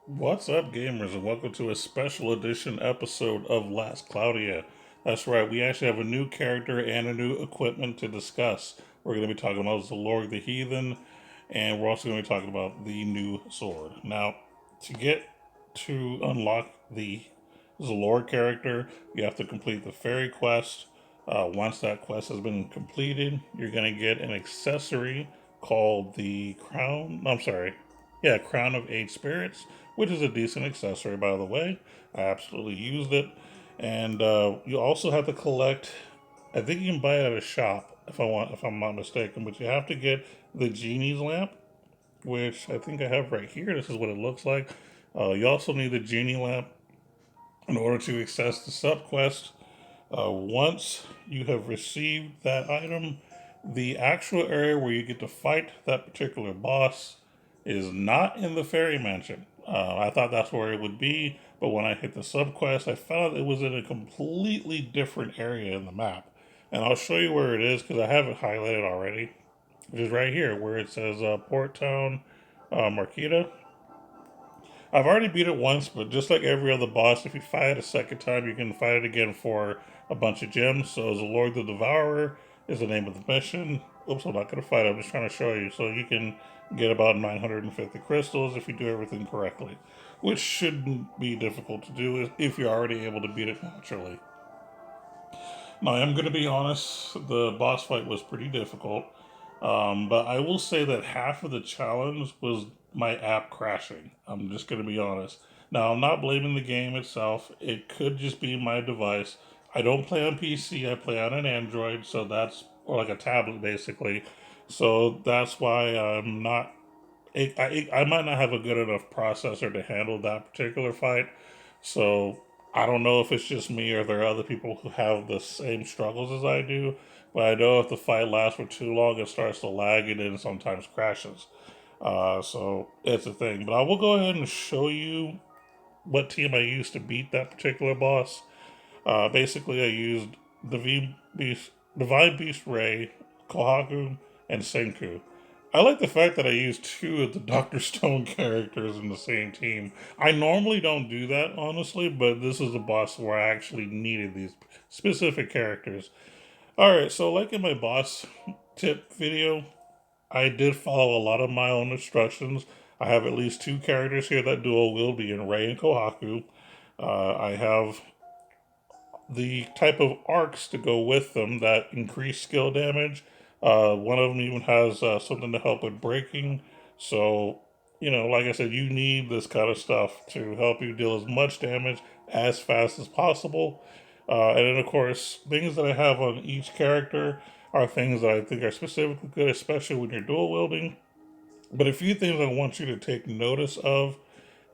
What's up, gamers, and welcome to a special edition episode of Last Cloudia. That's right, we actually have a new character and a new equipment to discuss. We're going to be talking about Zleorg the Heathen, and we're also going to be talking about the new sword. Now, to unlock the Zleorg character, you have to complete the fairy quest. Once that quest has been completed, you're going to get an accessory called the Crown. I'm sorry, yeah, Crown of Eight Spirits, which is a decent accessory, by the way. I absolutely used it. And you also have to collect. I think you can buy it at a shop if I'm not mistaken. But you have to get the genie's lamp, which I think I have right here. This is what it looks like. You also need the genie lamp in order to access the subquest. Once you have received that item, the actual area where you get to fight that particular boss is not in the fairy mansion. I thought that's where it would be, but when I hit the subquest, I found it was in a completely different area in the map. And I'll show you where it is because I have it highlighted already, which is right here where it says Port Town Marquita. I've already beat it once, but just like every other boss, if you fight it a second time, you can fight it again for a bunch of gems. So, Zleorg the Devourer is the name of the mission. Oops, I'm not going to fight. I'm just trying to show you. So, you can get about 950 crystals if you do everything correctly, which shouldn't be difficult to do if you're already able to beat it naturally. Now, I am going to be honest, the boss fight was pretty difficult. But I will say that half of the challenge was my app crashing. I'm just going to be honest. Now, I'm not blaming the game itself. It could just be my device. I don't play on PC, I play on an Android, so that's, or like a tablet basically. So that's why I'm not. I might not have a good enough processor to handle that particular fight. So I don't know if it's just me or there are other people who have the same struggles as I do. But I know if the fight lasts for too long, it starts to lag and then sometimes crashes. So it's a thing. But I will go ahead and show you what team I used to beat that particular boss. Basically, I used Divine Beast Ray, Kohaku, and Senku. I like the fact that I used two of the Doctor Stone characters in the same team. I normally don't do that, honestly, but this is a boss where I actually needed these specific characters. Alright, so like in my boss tip video, I did follow a lot of my own instructions. I have at least two characters here that dual wield, being Ray and Kohaku. I have the type of arcs to go with them that increase skill damage. One of them even has something to help with breaking. So, like I said, you need this kind of stuff to help you deal as much damage as fast as possible. And then, of course, things that I have on each character are things that I think are specifically good, especially when you're dual wielding. But a few things I want you to take notice of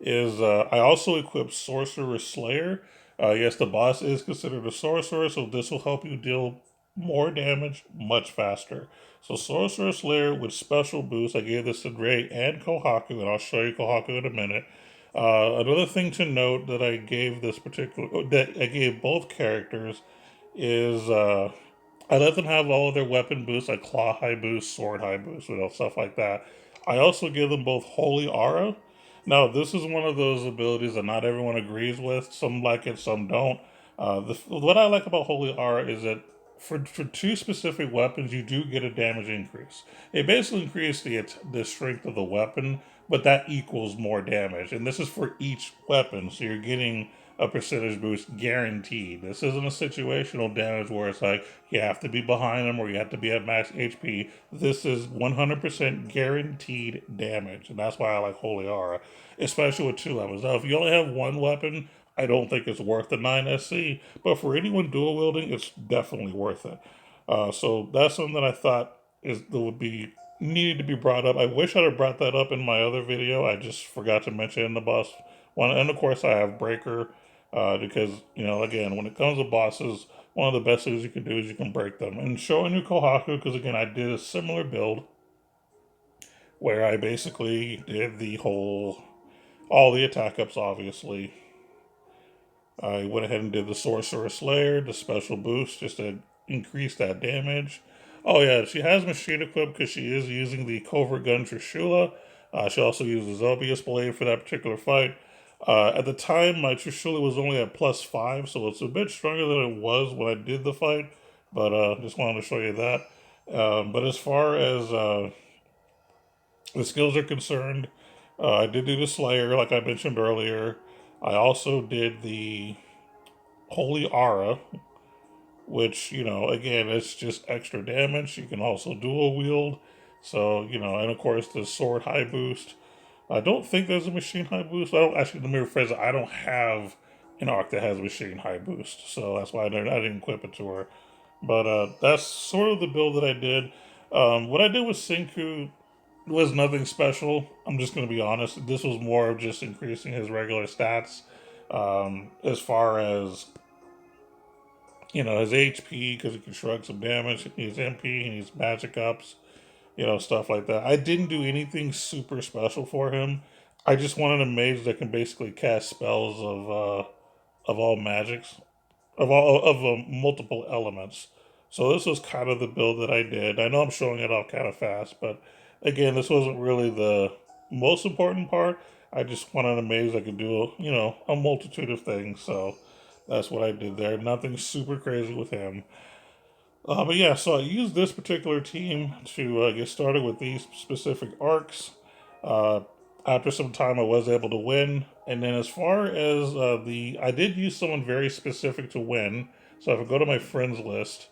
is I also equip Sorcerer Slayer. Yes, the boss is considered a sorcerer, so this will help you deal more damage much faster. So Sorcerer Slayer with special boost, I gave this to Ray and Kohaku, and I'll show you Kohaku in a minute. Another thing to note that I gave both characters is I let them have all of their weapon boosts, like claw high boost, sword high boost, stuff like that. I also give them both Holy Aura. Now, this is one of those abilities that not everyone agrees with. Some like it, some don't. What I like about Holy Aura is that for two specific weapons, you do get a damage increase. It basically increases the strength of the weapon, but that equals more damage. And this is for each weapon, so you're getting a percentage boost guaranteed. This isn't a situational damage where it's like you have to be behind them or you have to be at max HP. This is 100% guaranteed damage, and that's why I like Holy Aura, especially with two weapons. Now, if you only have one weapon, I don't think it's worth the 9 SC, but for anyone dual wielding, it's definitely worth it. So that's something that I thought that would be needed to be brought up. I wish I'd have brought that up in my other video. I just forgot to mention it in the boss one, and of course I have Breaker because again, when it comes to bosses, one of the best things you can do is you can break them. And showing you Kohaku because again, I did a similar build where I basically did the whole all the attack ups. Obviously, I went ahead and did the Sorcerer Slayer, the special boost, just to increase that damage. Oh yeah, she has machine equipped because she is using the covert gun Trishula. She also used the Zelbius blade for that particular fight. At the time, my Trishula was only at +5, so it's a bit stronger than it was when I did the fight. But just wanted to show you that. But as far as the skills are concerned, I did do the Slayer, like I mentioned earlier. I also did the Holy Aura, which, again, it's just extra damage. You can also dual wield. So, and of course the sword high boost. I don't think there's a machine high boost. I don't actually, let me rephrase it. I don't have an arc that has a machine high boost. So that's why I didn't equip it to her. But that's sort of the build that I did. What I did with Senku was nothing special. I'm just going to be honest. This was more of just increasing his regular stats. As far as his HP, because he can shrug some damage. He needs MP, he needs magic ups, stuff like that. I didn't do anything super special for him. I just wanted a mage that can basically cast spells of all magics, of multiple elements. So this was kind of the build that I did. I know I'm showing it off kind of fast, but again, this wasn't really the most important part. I just wanted a mage that could do a multitude of things. So that's what I did there. Nothing super crazy with him. But yeah, so I used this particular team to get started with these specific arcs. Uh, After some time, I was able to win. And then, as far as I did use someone very specific to win. So if I go to my friends list,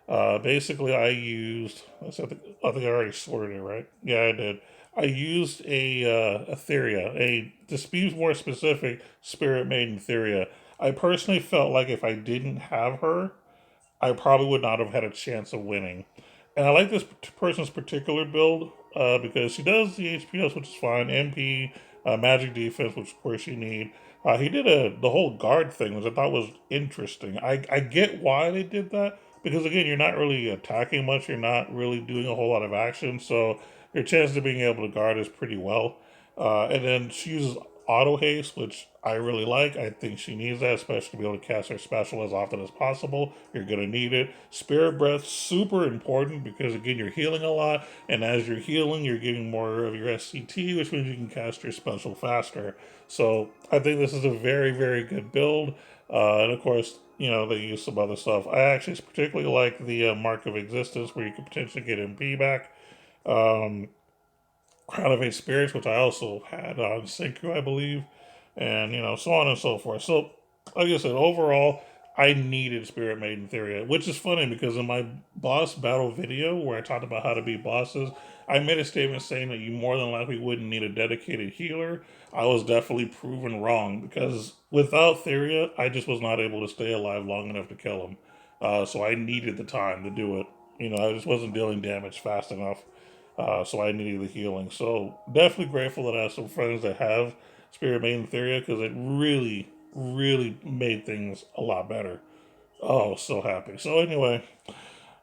basically I used. I think I already sorted it, right? Yeah, I did. I used a Etheria, to be more specific, Spirit Maiden Etheria. I personally felt like if I didn't have her, I probably would not have had a chance of winning. And I like this person's particular build because she does the HPS, which is fine, MP, magic defense, which of course you need. He did the whole guard thing, which I thought was interesting. I get why they did that because again, you're not really attacking much, you're not really doing a whole lot of action, so your chances of being able to guard is pretty well. And then she uses auto haste, which I really like. I think she needs that, especially to be able to cast her special as often as possible. You're going to need it. Spirit breath, super important because again, you're healing a lot, and as you're healing, you're getting more of your SCT, which means you can cast your special faster. So I think this is a very, very good build. And of course, they use some other stuff. I actually particularly like the Mark of Existence, where you could potentially get MP back. Um, Crown of Eight Spirits, which I also had on Senku, I believe, and so on and so forth. So, like I said, overall, I needed Spirit Maiden Theory, which is funny because in my boss battle video where I talked about how to beat bosses, I made a statement saying that you more than likely wouldn't need a dedicated healer. I was definitely proven wrong because without Theria, I just was not able to stay alive long enough to kill him. So I needed the time to do it. I just wasn't dealing damage fast enough. So I needed the healing. So definitely grateful that I have some friends that have Spirit Maiden Theoria because it really, really made things a lot better. Oh, so happy. So anyway,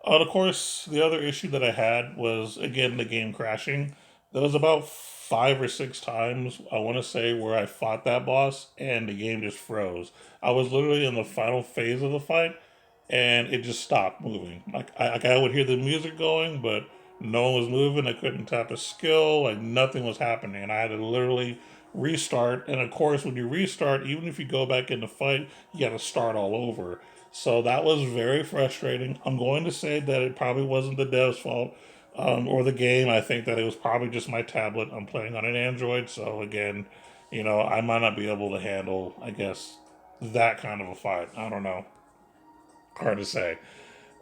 of course, the other issue that I had was again the game crashing. There was about 5 or 6 times I want to say where I fought that boss and the game just froze. I was literally in the final phase of the fight and it just stopped moving. I would hear the music going, but no one was moving. I couldn't tap a skill. Like nothing was happening, and I had to literally restart. And of course, when you restart, even if you go back in the fight, you got to start all over. So that was very frustrating. I'm going to say that it probably wasn't the dev's fault or the game. I think that it was probably just my tablet. I'm playing on an Android, so again, I might not be able to handle, I guess, that kind of a fight. I don't know. Hard to say.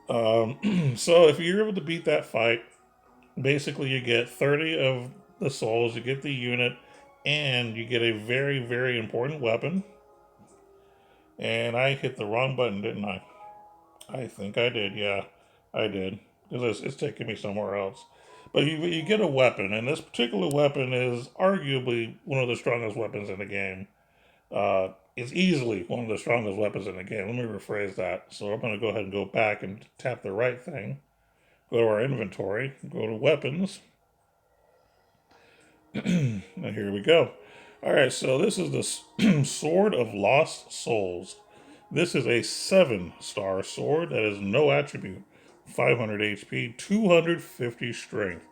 So if you're able to beat that fight, basically you get 30 of the souls, you get the unit, and you get a very, very important weapon. And I hit the wrong button, didn't I? I think I did, yeah. I did. Because it's taking me somewhere else. But you get a weapon, and this particular weapon is arguably one of the strongest weapons in the game. It's easily one of the strongest weapons in the game. Let me rephrase that. So I'm going to go ahead and go back and tap the right thing. Go to our inventory, go to weapons, and here we go. All right, so this is the Sword of Lost Souls. This is a 7-star sword that is no attribute, 500 HP, 250 strength.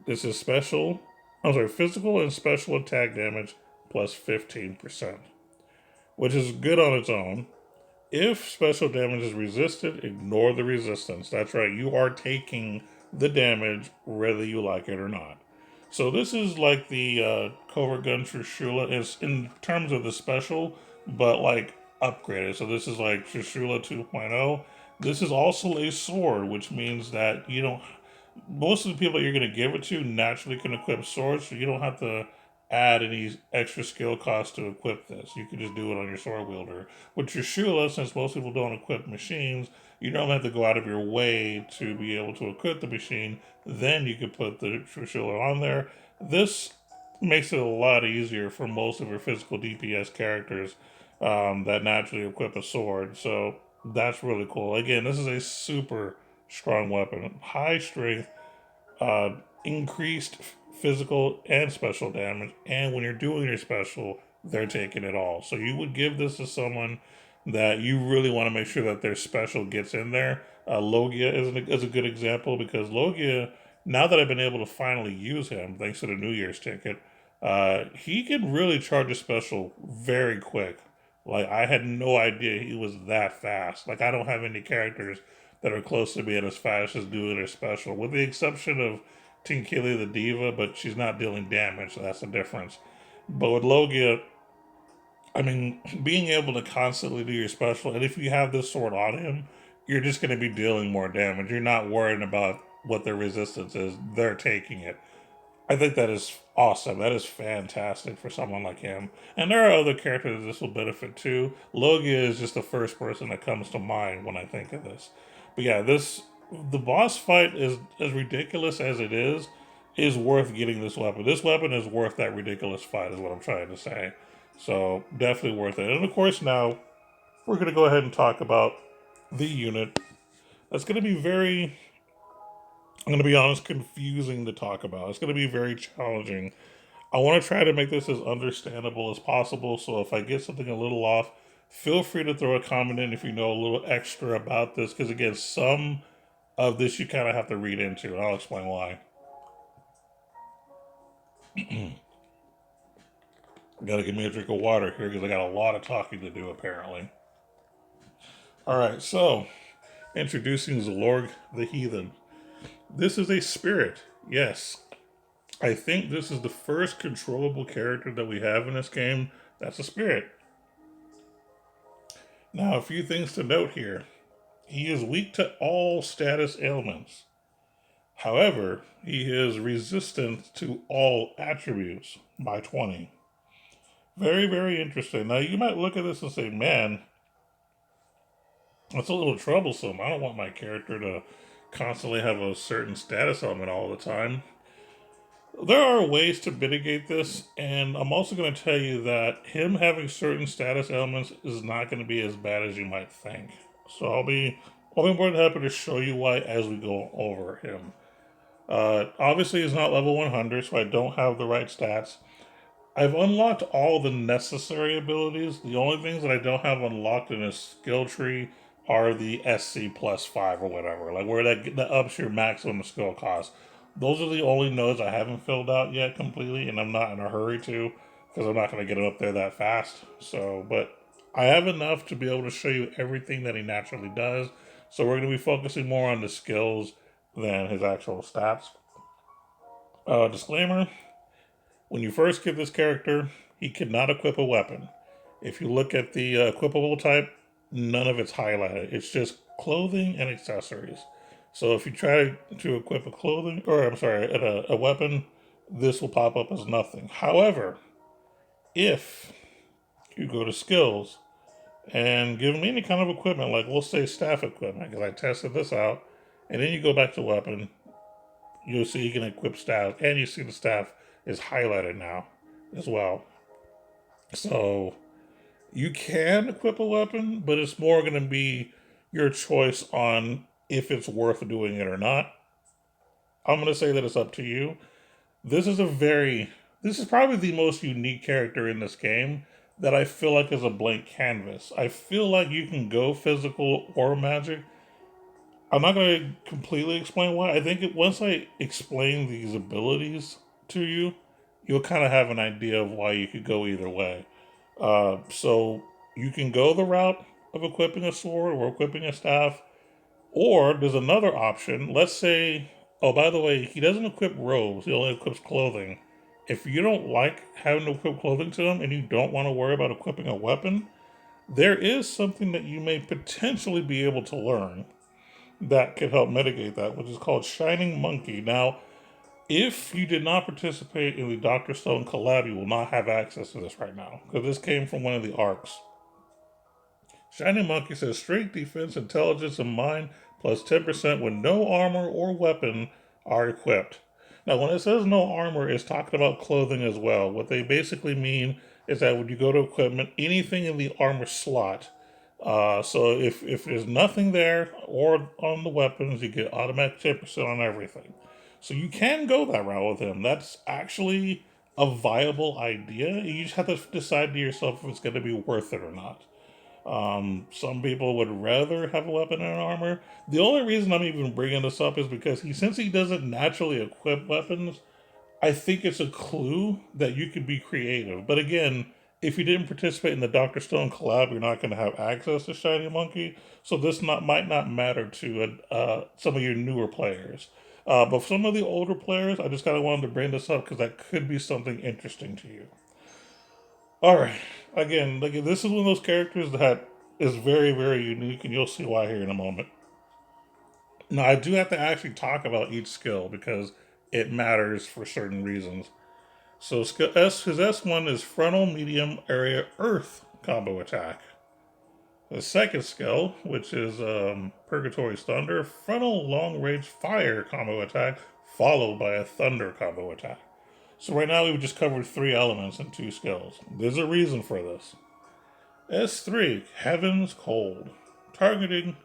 This is special. I'm sorry, physical and special attack damage plus 15%, which is good on its own. If special damage is resisted, ignore the resistance. That's right, you are taking the damage whether you like it or not. So this is like the Cobra Gun Trishula is in terms of the special, but like upgraded. So this is like Trishula 2.0. This is also a sword, which means that you don't. Most of the people that you're going to give it to naturally can equip swords, so you don't have to add any extra skill cost to equip this. You can just do it on your sword wielder. With Trishula, since most people don't equip machines, you don't have to go out of your way to be able to equip the machine. Then you can put the Trishula on there. This makes it a lot easier for most of your physical DPS characters that naturally equip a sword. So that's really cool. Again, this is a super strong weapon, high strength, uh, increased physical and special damage. And when you're doing your special, they're taking it all. So you would give this to someone that you really want to make sure that their special gets in there. Logia is a good example because Logia, now that I've been able to finally use him, thanks to the New Year's ticket, he can really charge a special very quick. Like, I had no idea he was that fast. Like, I don't have any characters that are close to being as fast as doing their special, with the exception of Tinkili the Diva, but she's not dealing damage, so that's the difference. But with Logia, I mean, being able to constantly do your special, and if you have this sword on him, you're just going to be dealing more damage. You're not worrying about what their resistance is, they're taking it. I think that is awesome. That is fantastic for someone like him. And there are other characters this will benefit too. Logia is just the first person that comes to mind when I think of this. But yeah, the boss fight is as ridiculous as it is worth getting this weapon. This weapon is worth that ridiculous fight, is what I'm trying to say. So definitely worth it. And of course, now we're going to go ahead and talk about the unit. That's going to be very, I'm going to be honest, confusing to talk about. It's going to be very challenging. I want to try to make this as understandable as possible. So if I get something a little off, feel free to throw a comment in if you know a little extra about this. Because again, some of this you kind of have to read into, and I'll explain why. Gotta give me a drink of water here because I got a lot of talking to do apparently. Alright, so introducing Zleorg the Heathen. This is a spirit, yes. I think this is the first controllable character that we have in this game that's a spirit. Now, a few things to note here. He is weak to all status ailments. However, he is resistant to all attributes by 20. Very, very interesting. Now, you might look at this and say, man, that's a little troublesome. I don't want my character to constantly have a certain status element all the time. There are ways to mitigate this, and I'm also going to tell you that him having certain status elements is not going to be as bad as you might think. So I'll be more than happy to show you why as we go over him. Obviously, he's not level 100, so I don't have the right stats. I've unlocked all the necessary abilities. The only things that I don't have unlocked in his skill tree are the SC plus 5 or whatever, like where that ups your maximum skill cost. Those are the only nodes I haven't filled out yet completely, and I'm not in a hurry to, because I'm not going to get him up there that fast. So, but I have enough to be able to show you everything that he naturally does. So we're going to be focusing more on the skills than his actual stats. Disclaimer, when you first get this character, he cannot equip a weapon. If you look at the equipable type, none of it's highlighted. It's just clothing and accessories. So if you try to equip a weapon, this will pop up as nothing. However, if you go to skills and give him any kind of equipment, like we'll say staff equipment, because I tested this out, and then you go back to weapon, you'll see you can equip staff, and you see the staff is highlighted now as well. So you can equip a weapon, but it's more going to be your choice on if it's worth doing it or not. I'm going to say that it's up to you. This is probably the most unique character in this game that I feel like is a blank canvas. I feel like you can go physical or magic. I'm not going to completely explain why. I think once I explain these abilities to you, you'll kind of have an idea of why you could go either way. So you can go the route of equipping a sword or equipping a staff, or there's another option. Let's say, oh, by the way, he doesn't equip robes, he only equips clothing. If you don't like having to equip clothing to him and you don't want to worry about equipping a weapon, there is something that you may potentially be able to learn that could help mitigate that, which is called Shining Monkey. Now, if you did not participate in the Dr. Stone collab, you will not have access to this right now, because this came from one of the arcs. Shining Monkey says strength, defense, intelligence, and mind plus 10% when no armor or weapon are equipped. Now, when it says no armor, it's talking about clothing as well. What they basically mean is that when you go to equipment, anything in the armor slot. So if there's nothing there or on the weapons, you get automatic 10% on everything. So you can go that route with him. That's actually a viable idea. You just have to decide to yourself if it's going to be worth it or not. Some people would rather have a weapon and armor. The only reason I'm even bringing this up is because since he doesn't naturally equip weapons, I think it's a clue that you could be creative. But again, if you didn't participate in the Doctor Stone collab, you're not going to have access to Shiny Monkey. So this might not matter to some of your newer players. But for some of the older players, I just kind of wanted to bring this up because that could be something interesting to you. All right. Again, like this is one of those characters that is very, very unique, and you'll see why here in a moment. Now, I do have to actually talk about each skill because it matters for certain reasons. So, skill S, his S1 is frontal medium area earth combo attack. The second skill, which is Purgatory's Thunder, frontal long range fire combo attack, followed by a thunder combo attack. So right now we've just covered 3 elements and 2 skills. There's a reason for this. S3, Heaven's Cold, targeting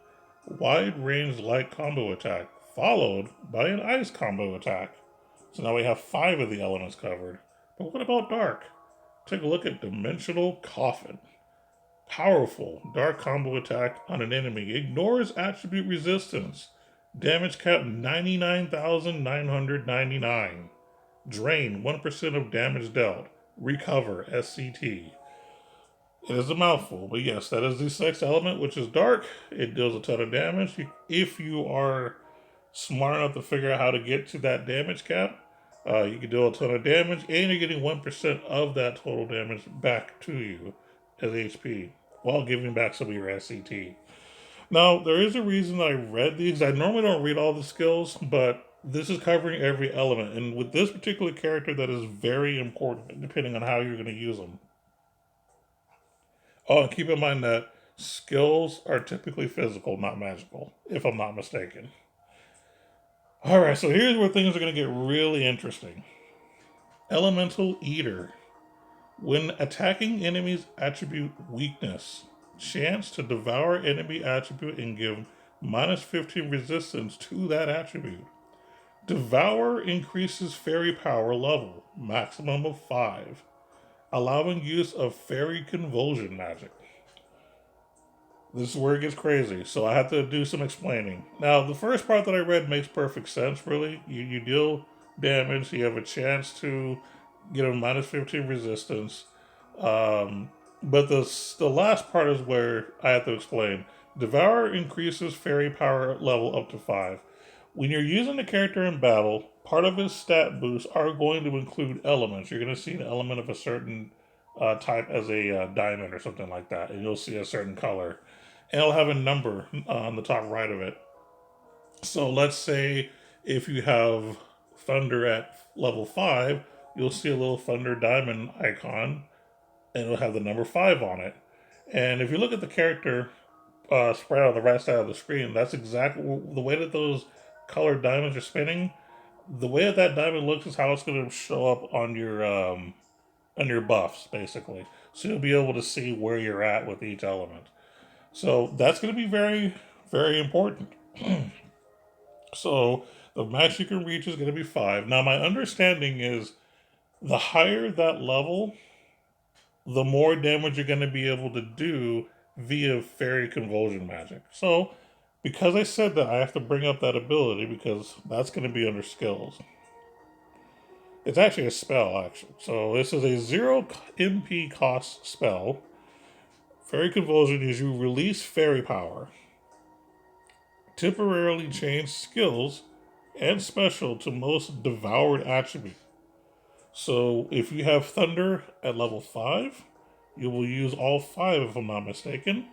wide range light combo attack, followed by an ice combo attack. So now we have 5 of the elements covered. But what about dark? Take a look at Dimensional Coffin. Powerful dark combo attack on an enemy. Ignores attribute resistance. Damage cap 99,999. Drain 1% of damage dealt. Recover SCT. It is a mouthful, but yes, that is the 6th element, which is dark. It deals a ton of damage. If you are smart enough to figure out how to get to that damage cap, you can deal a ton of damage, and you're getting 1% of that total damage back to you as HP while giving back some of your SCT. Now, there is a reason I read these. I normally don't read all the skills, but this is covering every element. And with this particular character, that is very important depending on how you're going to use them. Oh, and keep in mind that skills are typically physical, not magical, if I'm not mistaken. Alright, so here's where things are going to get really interesting. Elemental Eater. When attacking enemies' attribute weakness, chance to devour enemy attribute and give minus 15 resistance to that attribute. Devour increases fairy power level, maximum of 5, allowing use of fairy convulsion magic. This is where it gets crazy, so I have to do some explaining. Now, the first part that I read makes perfect sense, really. You deal damage, you have a chance to get a minus 15 resistance. But the last part is where I have to explain. Devour increases fairy power level up to 5. When you're using the character in battle, part of his stat boosts are going to include elements. You're going to see an element of a certain type as a diamond or something like that, and you'll see a certain color. And it'll have a number on the top right of it. So let's say if you have Thunder at level 5, you'll see a little Thunder diamond icon, and it'll have the number 5 on it. And if you look at the character spread on the right side of the screen, that's exactly the way that those colored diamonds are spinning. The way that that diamond looks is how it's going to show up on your buffs, basically. So you'll be able to see where you're at with each element. So that's going to be very, very important. So the max you can reach is going to be 5. Now, my understanding is the higher that level, the more damage you're going to be able to do via fairy convulsion magic. So, because I said that, I have to bring up that ability because that's going to be under skills. It's actually a spell, actually. So this is a 0 MP cost spell. Fairy Convulsion is you release fairy power, temporarily change skills and special to most devoured attribute. So if you have Thunder at level 5, you will use all 5 if I'm not mistaken.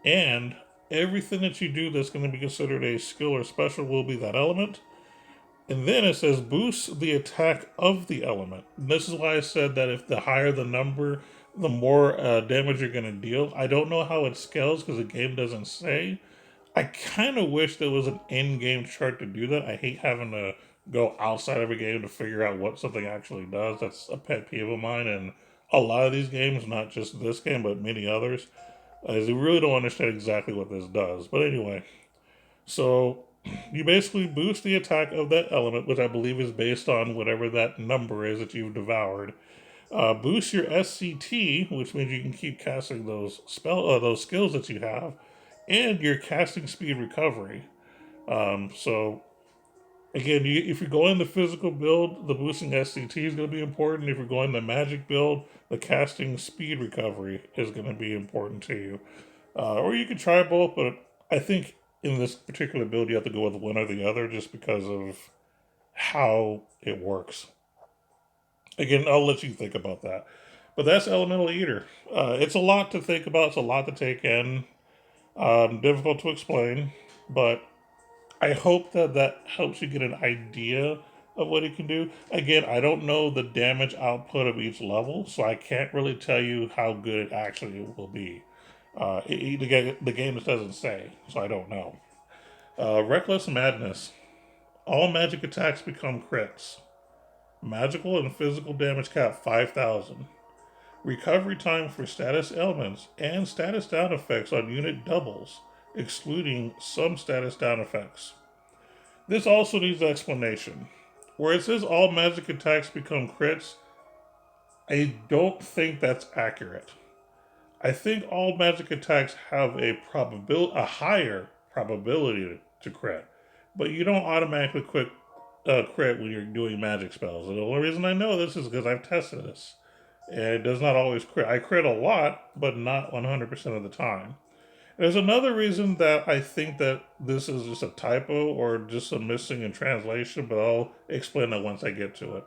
And everything that you do that's going to be considered a skill or special will be that element. And then it says boost the attack of the element. And this is why I said that if the higher the number, the more damage you're going to deal. I don't know how it scales because the game doesn't say. I kind of wish there was an in-game chart to do that. I hate having to go outside of a game to figure out what something actually does. That's a pet peeve of mine. And a lot of these games, not just this game, but many others, is you really don't understand exactly what this does. But anyway, so you basically boost the attack of that element, which I believe is based on whatever that number is that you've devoured. Boost your SCT, which means you can keep casting those skills that you have, and your casting speed recovery. So again, if you're going the physical build, the boosting SCT is going to be important. If you're going the magic build, the casting speed recovery is going to be important to you. Or you can try both, but I think in this particular build you have to go with one or the other just because of how it works. Again, I'll let you think about that. But that's Elemental Eater. It's a lot to think about. It's a lot to take in. Difficult to explain, but I hope that that helps you get an idea of what it can do. Again, I don't know the damage output of each level, so I can't really tell you how good it actually will be. The game just doesn't say, so I don't know. Reckless Madness. All magic attacks become crits. Magical and physical damage cap 5,000. Recovery time for status elements and status down effects on unit doubles, excluding some status down effects. This also needs explanation. Where it says all magic attacks become crits, I don't think that's accurate. I think all magic attacks have a higher probability to crit, but you don't automatically crit when you're doing magic spells. And the only reason I know this is because I've tested this, and it does not always crit. I crit a lot, but not 100% of the time. There's another reason that I think that this is just a typo or just a missing in translation, but I'll explain that once I get to it.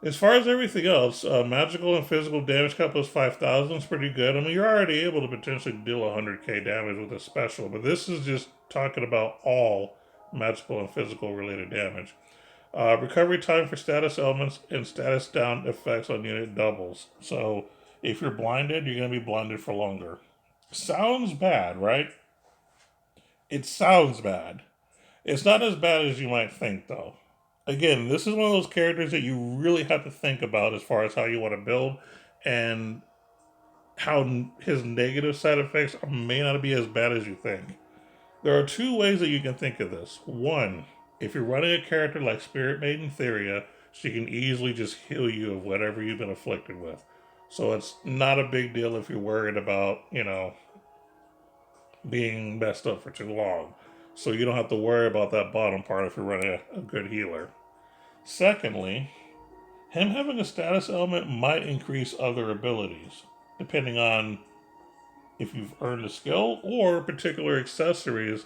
As far as everything else, magical and physical damage cap plus 5,000 is pretty good. I mean, you're already able to potentially deal 100k damage with a special, but this is just talking about all magical and physical related damage. Recovery time for status elements and status down effects on unit doubles. So if you're blinded, you're going to be blinded for longer. Sounds bad, right? It sounds bad. It's not as bad as you might think, though. Again, this is one of those characters that you really have to think about as far as how you want to build and how his negative side effects may not be as bad as you think. There are two ways that you can think of this. One, if you're running a character like Spirit Maiden Theria, she can easily just heal you of whatever you've been afflicted with. So it's not a big deal if you're worried about, being messed up for too long. So you don't have to worry about that bottom part if you're running a good healer. Secondly, him having a status element might increase other abilities, depending on if you've earned a skill or particular accessories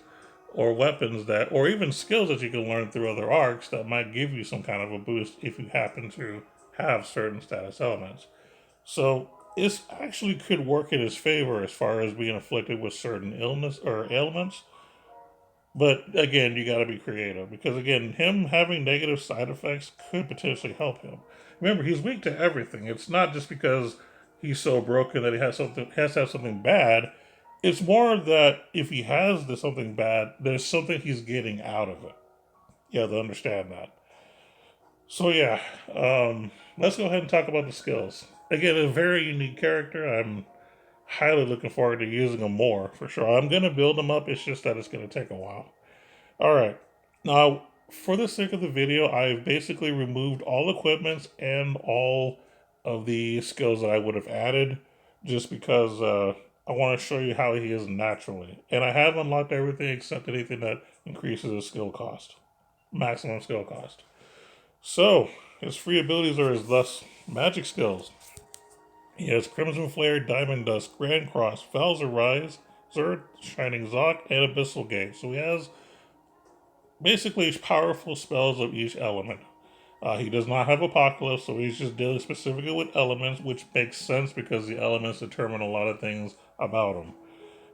or weapons or even skills that you can learn through other arcs that might give you some kind of a boost if you happen to have certain status elements. So this actually could work in his favor as far as being afflicted with certain illness or ailments. But again, you got to be creative because again, him having negative side effects could potentially help him. Remember, he's weak to everything. It's not just because he's so broken that he has to have something bad. It's more that if he has something bad, there's something he's getting out of it. You have to understand that. So yeah, let's go ahead and talk about the skills. Again, a very unique character. I'm highly looking forward to using him more for sure. I'm gonna build him up. It's just that it's gonna take a while. All right. Now, for the sake of the video, I've basically removed all equipments and all of the skills that I would have added, just because I want to show you how he is naturally. And I have unlocked everything except anything that increases his skill cost, maximum skill cost. So His free abilities are his thus magic skills. He has Crimson Flare, Diamond Dust, Grand Cross, Val's Rise, Zerd, Shining Zoc, and Abyssal Gate. So he has basically powerful spells of each element. He does not have Apocalypse, so he's just dealing specifically with elements, which makes sense because the elements determine a lot of things about him.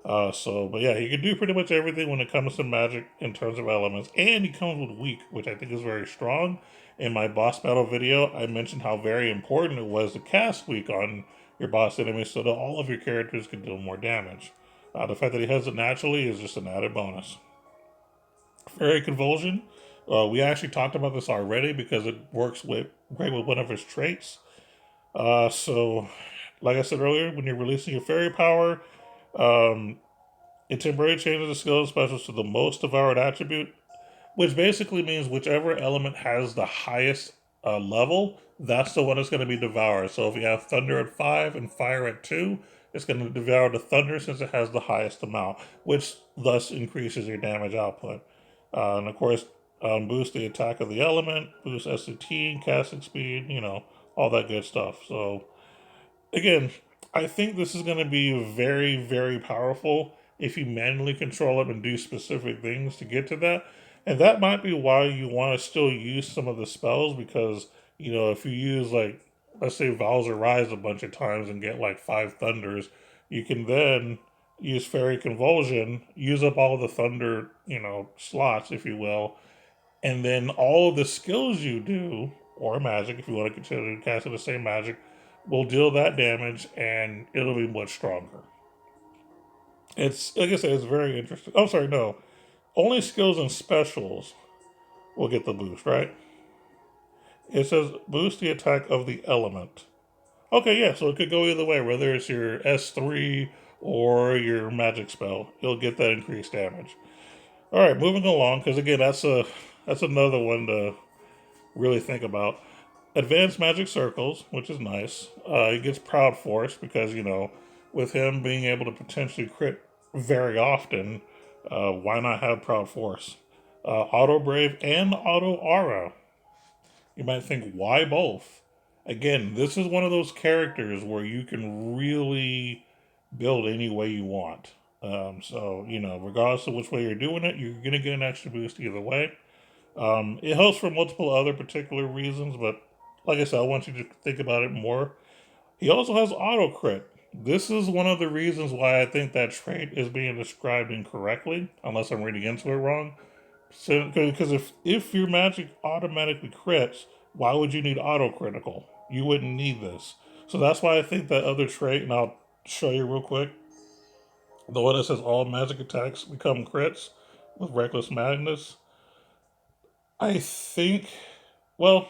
But yeah, he can do pretty much everything when it comes to magic in terms of elements, and he comes with weak, which I think is very strong. In my boss battle video, I mentioned how very important it was to cast weak on your boss enemies so that all of your characters can deal more damage. The fact that he has it naturally is just an added bonus. Fairy Convulsion, we actually talked about this already because it works great with one of his traits. Like I said earlier, when you're releasing your fairy power, um, it temporarily changes the skill and specials to the most devoured attribute, which basically means whichever element has the highest level, that's the one that's going to be devoured. So if you have thunder at 5 and fire at 2, it's going to devour the thunder since it has the highest amount, which thus increases your damage output. And of course, boost the attack of the element, boost SCT, casting speed, all that good stuff. So again, I think this is going to be very, very powerful if you manually control it and do specific things to get to that. And that might be why you want to still use some of the spells because, if you use, like, let's say Val's Rise a bunch of times and get like 5 thunders, you can then use Fairy Convulsion, use up all the thunder, slots, if you will, and then all of the skills you do, or magic, if you want to continue casting the same magic, will deal that damage and it'll be much stronger. It's, like I said, it's very interesting. Oh, sorry, no. Only skills and specials will get the boost, right? It says boost the attack of the element. Okay, yeah, so it could go either way, whether it's your S3 or your magic spell. You'll get that increased damage. All right, moving along, because again, that's another one to really think about. Advanced magic circles, which is nice. He gets Proud Force because, with him being able to potentially crit very often, why not have Proud Force? Auto Brave and Auto Aura. You might think, why both? Again, this is one of those characters where you can really build any way you want. Regardless of which way you're doing it, you're going to get an extra boost either way. It helps for multiple other particular reasons, but like I said, I want you to think about it more. He also has auto crit. This is one of the reasons why I think that trait is being described incorrectly, unless I'm reading into it wrong. So, because if your magic automatically crits, why would you need auto critical? You wouldn't need this. So that's why I think that other trait, and I'll show you real quick. The one that says all magic attacks become crits with Reckless Madness. I think, well,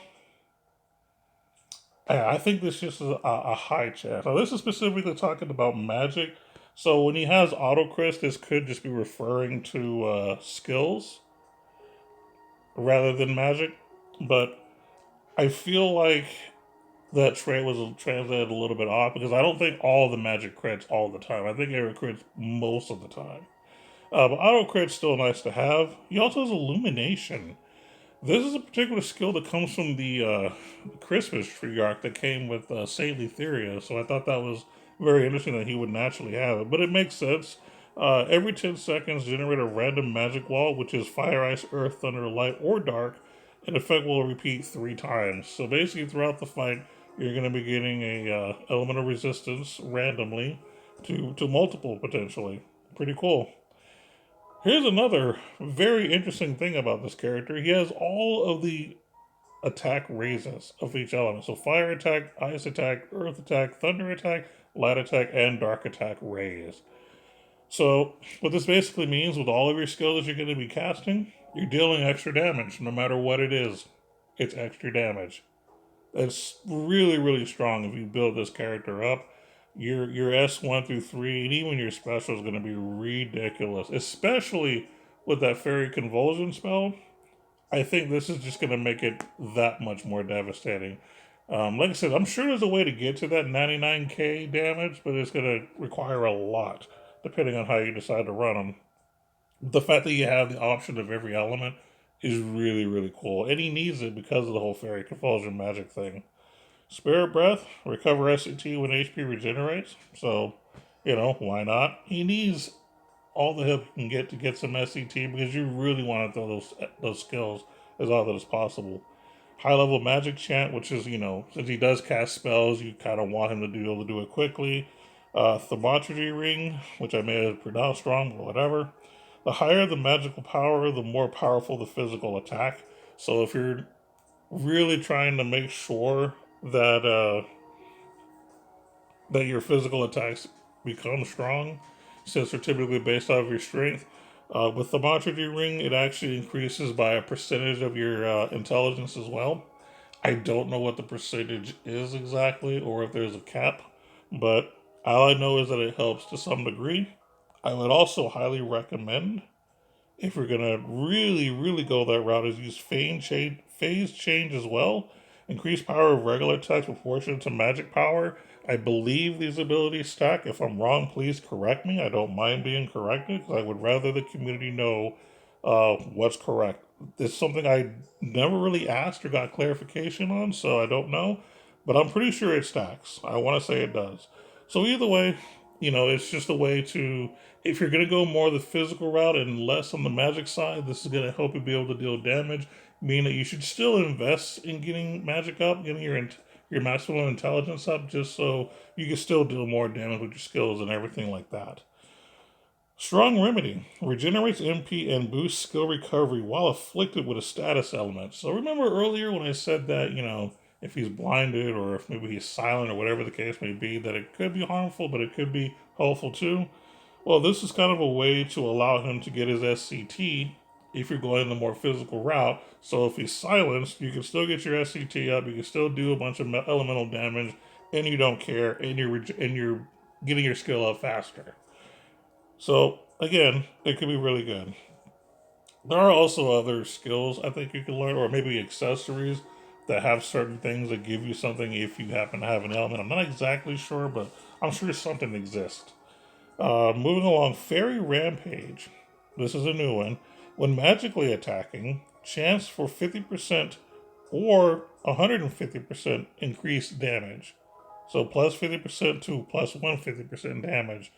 I think this just is a high chance. Now, this is specifically talking about magic. So when he has auto crit, this could just be referring to skills rather than magic. But I feel like that trait was translated a little bit off because I don't think all the magic crits all the time. I think it crits most of the time. But auto crit's still nice to have. He also has illumination. This is a particular skill that comes from the Christmas tree arc that came with Saintly Theria, so I thought that was very interesting that he would naturally have it. But it makes sense. Every 10 seconds, generate a random magic wall, which is fire, ice, earth, thunder, light, or dark. An effect will repeat 3 times. So basically, throughout the fight, you're going to be getting a element of resistance randomly to multiple potentially. Pretty cool. Here's another very interesting thing about this character. He has all of the attack raises of each element. So fire attack, ice attack, earth attack, thunder attack, light attack, and dark attack raise. So what this basically means with all of your skills you're going to be casting, you're dealing extra damage no matter what it is. It's extra damage. It's really, really strong if you build this character up. Your S1 through 3, and even your special is going to be ridiculous, especially with that Fairy Convulsion spell. I think this is just going to make it that much more devastating. Like I said, I'm sure there's a way to get to that 99k damage, but it's going to require a lot, depending on how you decide to run them. The fact that you have the option of every element is really, really cool. And he needs it because of the whole fairy convulsion magic thing. Spirit Breath, recover SCT when HP regenerates. So, why not? He needs all the help you can get to get some SCT because you really want to throw those skills as often as possible. High level magic chant, which is, since he does cast spells, you kind of want him to be able to do it quickly. Thaumaturgy ring, which I may have pronounced wrong, but whatever. The higher the magical power, the more powerful the physical attack. So if you're really trying to make sure that your physical attacks become strong, since they're typically based off of your strength. With the Thaumaturgy ring, it actually increases by a percentage of your intelligence as well. I don't know what the percentage is exactly, or if there's a cap, but all I know is that it helps to some degree. I would also highly recommend, if you're gonna really, really go that route, is use phase change as well. Increase power of regular attacks proportionate to magic power. I believe these abilities stack. If I'm wrong, please correct me. I don't mind being corrected because I would rather the community know what's correct. It's something I never really asked or got clarification on, so I don't know. But I'm pretty sure it stacks. I want to say it does. So either way, it's just a way to, if you're going to go more the physical route and less on the magic side, this is going to help you be able to deal damage, meaning that you should still invest in getting magic up, getting your maximum intelligence up, just so you can still deal more damage with your skills and everything like that. Strong Remedy regenerates MP and boosts skill recovery while afflicted with a status element. So remember earlier when I said that, if he's blinded or if maybe he's silent or whatever the case may be, that it could be harmful, but it could be helpful too. Well, this is kind of a way to allow him to get his SCT if you're going the more physical route. So if he's silenced, you can still get your SCT up, you can still do a bunch of elemental damage, and you don't care, and you're getting your skill up faster. So again, it could be really good. There are also other skills I think you can learn, or maybe accessories that have certain things that give you something if you happen to have an element. I'm not exactly sure, but I'm sure something exists. Moving along, Fairy Rampage. This is a new one. When magically attacking, chance for 50% or 150% increased damage. So plus 50% to plus 150% damage.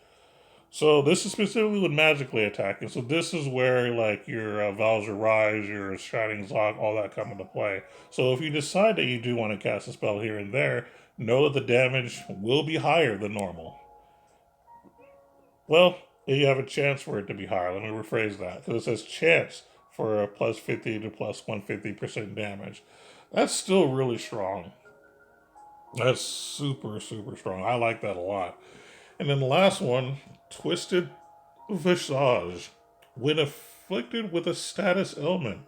So this is specifically with magically attacking. So this is where like your Val's Rise, your Shining Zleorg, all that come into play. So if you decide that you do want to cast a spell here and there, know that the damage will be higher than normal. Well, you have a chance for it to be higher. Let me rephrase that because it says chance for a plus 50 to plus 150% damage. That's still really strong. That's super, super strong. I like that a lot. And then the last one, Twisted Visage. When afflicted with a status ailment,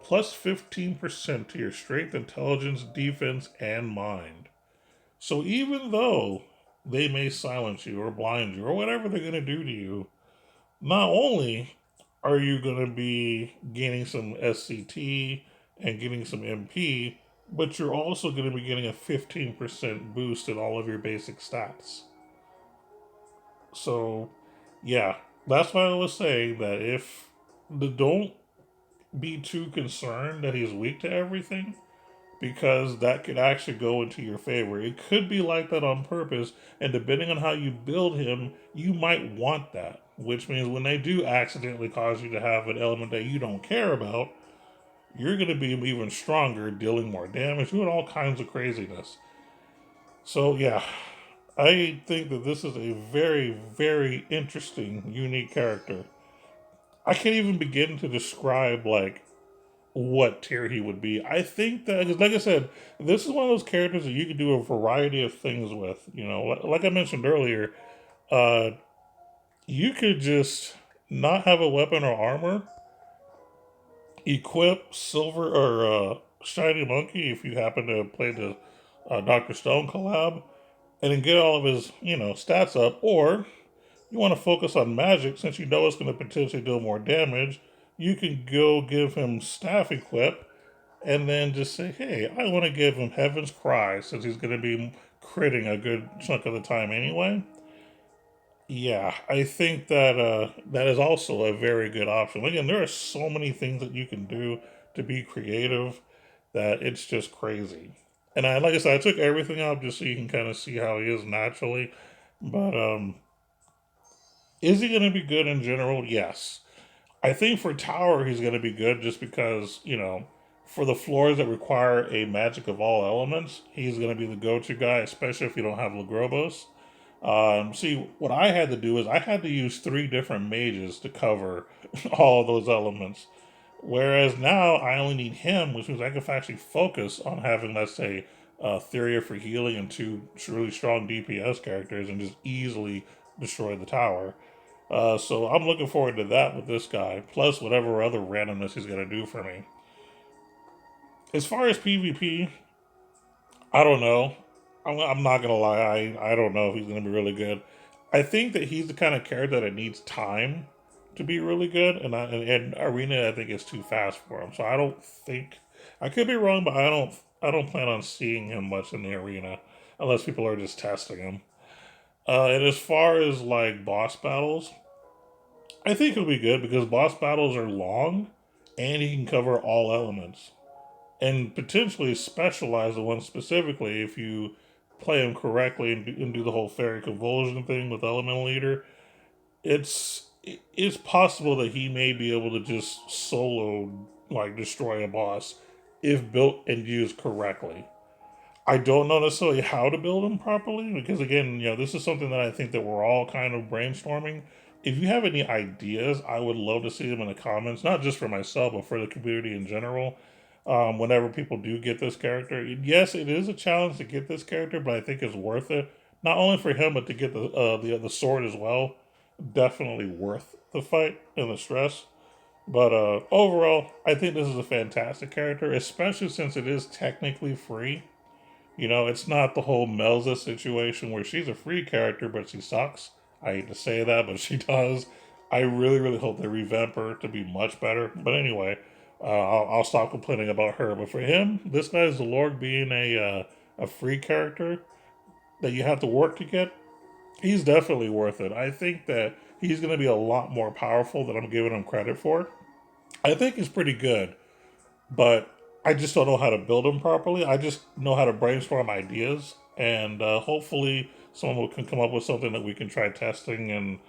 plus 15% to your strength, intelligence, defense, and mind. So even though they may silence you or blind you or whatever they're going to do to you, not only are you going to be gaining some SCT and getting some MP, but you're also going to be getting a 15% boost in all of your basic stats. So, yeah, that's why I was saying that don't be too concerned that he's weak to everything, because that could actually go into your favor. It could be like that on purpose, and depending on how you build him, you might want that. Which means when they do accidentally cause you to have an element that you don't care about, you're going to be even stronger, dealing more damage, doing all kinds of craziness. So, yeah, I think that this is a very, very interesting, unique character. I can't even begin to describe, like, what tier he would be. I think that, cause like I said, this is one of those characters that you can do a variety of things with. Like I mentioned earlier, uh, you could just not have a weapon or armor, equip Silver or Shiny Monkey if you happen to play the Dr. Stone collab, and then get all of his, stats up, or you want to focus on magic since you know it's going to potentially do more damage, you can go give him staff equip and then just say, hey, I want to give him Heaven's Cry since he's going to be critting a good chunk of the time anyway. Yeah, I think that that is also a very good option. Again, there are so many things that you can do to be creative that it's just crazy. And I, like I said, I took everything out just so you can kind of see how he is naturally. But is he going to be good in general? Yes. I think for Tower, he's going to be good just because, for the floors that require a magic of all elements, he's going to be the go to guy, especially if you don't have Lagrobos. See, what I had to do is I had to use three different mages to cover all of those elements. Whereas now I only need him, which means I can actually focus on having, let's say, Theria for healing and two really strong DPS characters and just easily destroy the tower. So I'm looking forward to that with this guy, plus whatever other randomness he's going to do for me. As far as PvP, I don't know. I'm not gonna lie. I don't know if he's gonna be really good. I think that he's the kind of character that needs time to be really good, and Arena I think is too fast for him. So I don't think I could be wrong, but I don't plan on seeing him much in the arena unless people are just testing him. And as far as like boss battles, I think he'll be good because boss battles are long, and he can cover all elements and potentially specialize the one specifically if you play him correctly and do the whole fairy convulsion thing with elemental leader. It's possible that he may be able to just solo like destroy a boss if built and used correctly. I don't know necessarily how to build them properly because again, this is something that I think that we're all kind of brainstorming. If you have any ideas, I would love to see them in the comments, not just for myself, but for the community in general. Whenever people do get this character, yes, it is a challenge to get this character, but I think it's worth it. Not only for him, but to get the sword as well. Definitely worth the fight and the stress. But overall, I think this is a fantastic character, especially since it is technically free. It's not the whole Melza situation where she's a free character, but she sucks. I hate to say that, but she does. I really, really hope they revamp her to be much better. But anyway, I'll stop complaining about her. But for him, this guy Zleorg being a free character that you have to work to get, he's definitely worth it. I think that he's going to be a lot more powerful than I'm giving him credit for. I think he's pretty good, but I just don't know how to build them properly. I just know how to brainstorm ideas, and hopefully, someone can come up with something that we can try testing, and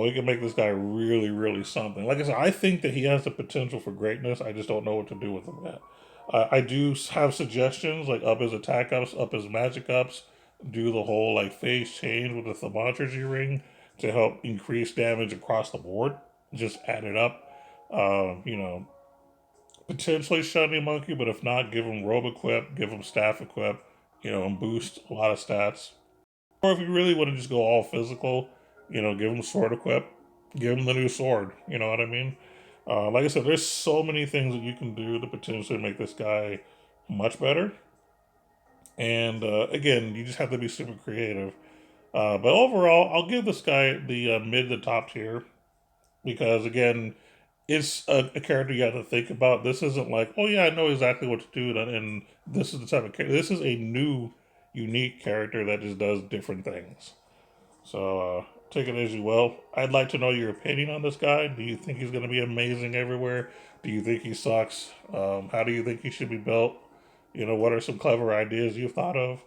we can make this guy really, really something. Like I said, I think that he has the potential for greatness. I just don't know what to do with him yet. I do have suggestions, like up his attack ups, up his magic ups, do the whole like phase change with the thaumaturgy ring to help increase damage across the board. Just add it up. You know, potentially Shiny Monkey, but if not, give him Robe Equip, give him Staff Equip, and boost a lot of stats. Or if you really want to just go all physical, give him Sword Equip, give him the new sword. You know what I mean? Like I said, there's so many things that you can do to potentially make this guy much better. And again, you just have to be super creative. But overall, I'll give this guy the mid to top tier because again, it's a character you have to think about. This isn't like, oh yeah, I know exactly what to do, and this is the type of character. This is a new, unique character that just does different things. So take it as you will. I'd like to know your opinion on this guy. Do you think he's going to be amazing everywhere? Do you think he sucks? How do you think he should be built? What are some clever ideas you've thought of?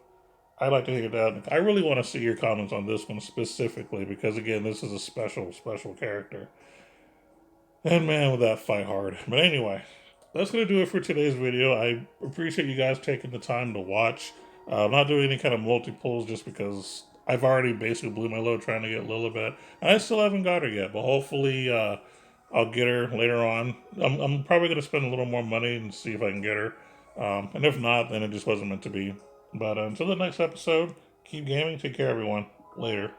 I'd like to hear that. I really want to see your comments on this one specifically because, again, this is a special, special character. And man, would that fight hard. But anyway, that's going to do it for today's video. I appreciate you guys taking the time to watch. I'm not doing any kind of multi-pulls just because I've already basically blew my load trying to get Lilibet. And I still haven't got her yet, but hopefully I'll get her later on. I'm probably going to spend a little more money and see if I can get her. And if not, then it just wasn't meant to be. But until the next episode, keep gaming. Take care, everyone. Later.